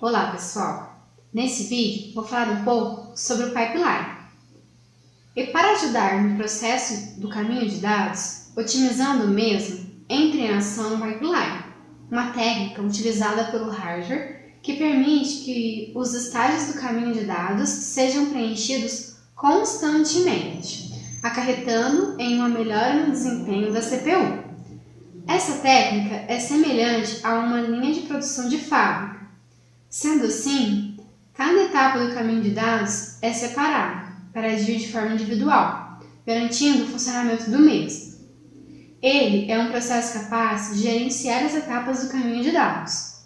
Olá pessoal, nesse vídeo vou falar um pouco sobre o pipeline. E para ajudar no processo do caminho de dados, otimizando o mesmo, entre em ação o pipeline, uma técnica utilizada pelo hardware que permite que os estágios do caminho de dados sejam preenchidos constantemente, acarretando em uma melhora no desempenho da CPU. Essa técnica é semelhante a uma linha de produção de fábrica. Sendo assim, cada etapa do caminho de dados é separada para agir de forma individual, garantindo o funcionamento do mesmo. Ele é um processo capaz de gerenciar as etapas do caminho de dados.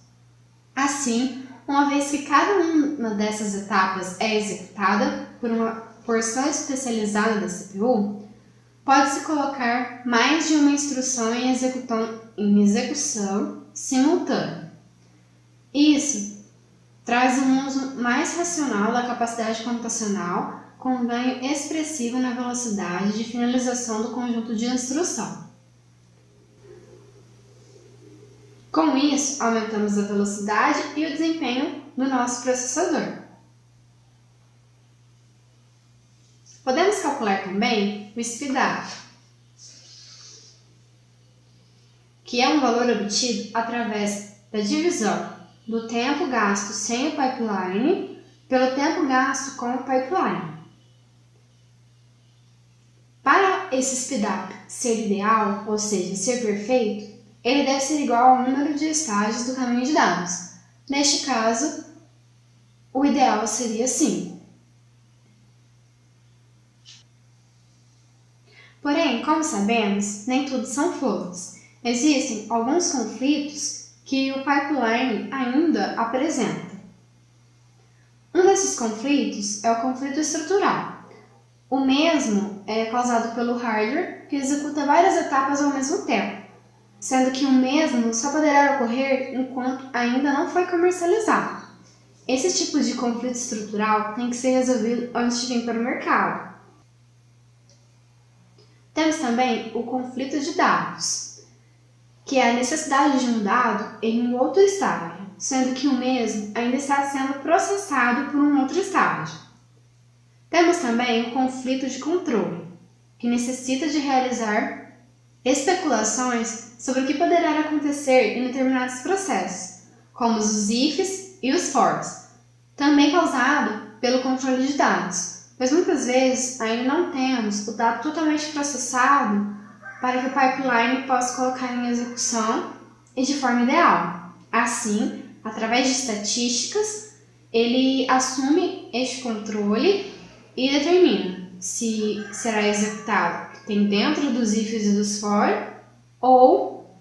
Assim, uma vez que cada uma dessas etapas é executada por uma porção especializada da CPU, pode-se colocar mais de uma instrução em execução simultânea. Isso traz um uso mais racional da capacidade computacional, com um ganho expressivo na velocidade de finalização do conjunto de instrução. Com isso, aumentamos a velocidade e o desempenho do nosso processador. Podemos calcular também o speedup, que é um valor obtido através da divisão do tempo gasto sem o pipeline pelo tempo gasto com o pipeline. Para esse speedup ser ideal, ou seja, ser perfeito, ele deve ser igual ao número de estágios do caminho de dados. Neste caso, o ideal seria 5. Porém, como sabemos, nem tudo são flores. Existem alguns conflitos que o pipeline ainda apresenta. Um desses conflitos é o conflito estrutural. O mesmo é causado pelo hardware, que executa várias etapas ao mesmo tempo, sendo que o mesmo só poderá ocorrer enquanto ainda não foi comercializado. Esse tipo de conflito estrutural tem que ser resolvido antes de vir para o mercado. Temos também o conflito de dados, que é a necessidade de um dado em um outro estágio, sendo que o mesmo ainda está sendo processado por um outro estágio. Temos também o conflito de controle, que necessita de realizar especulações sobre o que poderá acontecer em determinados processos, como os ifs e os fors, também causado pelo controle de dados, pois muitas vezes ainda não temos o dado totalmente processado para que o pipeline possa colocar em execução e de forma ideal. Assim, através de estatísticas, ele assume este controle e determina se será executado o que tem dentro dos ifs e dos for ou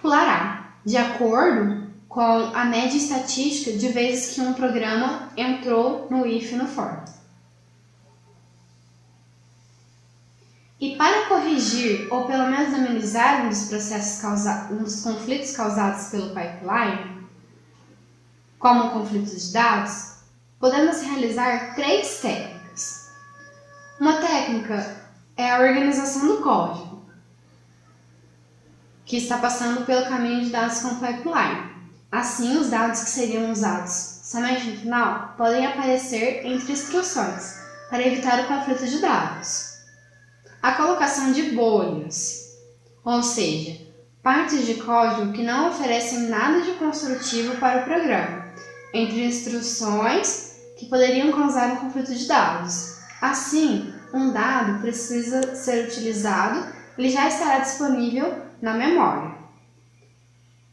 pulará, de acordo com a média estatística de vezes que um programa entrou no if e no for. E para corrigir ou pelo menos amenizar um dos conflitos causados pelo pipeline, como o conflito de dados, podemos realizar 3 técnicas. Uma técnica é a organização do código, que está passando pelo caminho de dados com o pipeline. Assim, os dados que seriam usados somente no final podem aparecer entre instruções, para evitar o conflito de dados. A colocação de bolhas, ou seja, partes de código que não oferecem nada de construtivo para o programa, entre instruções que poderiam causar um conflito de dados. Assim, um dado precisa ser utilizado, ele já estará disponível na memória.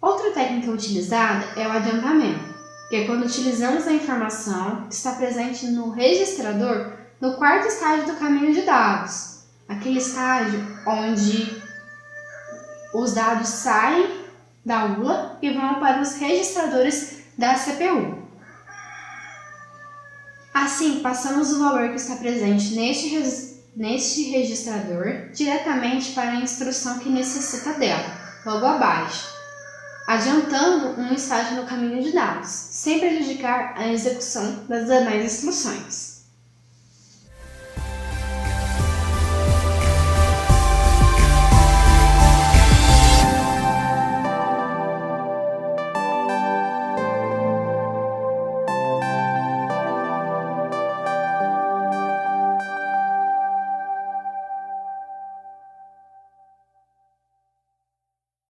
Outra técnica utilizada é o adiantamento, que é quando utilizamos a informação que está presente no registrador no 4º estágio do caminho de dados, aquele estágio onde os dados saem da ULA e vão para os registradores da CPU. Assim, passamos o valor que está presente neste registrador diretamente para a instrução que necessita dela, logo abaixo, adiantando um estágio no caminho de dados, sem prejudicar a execução das demais instruções.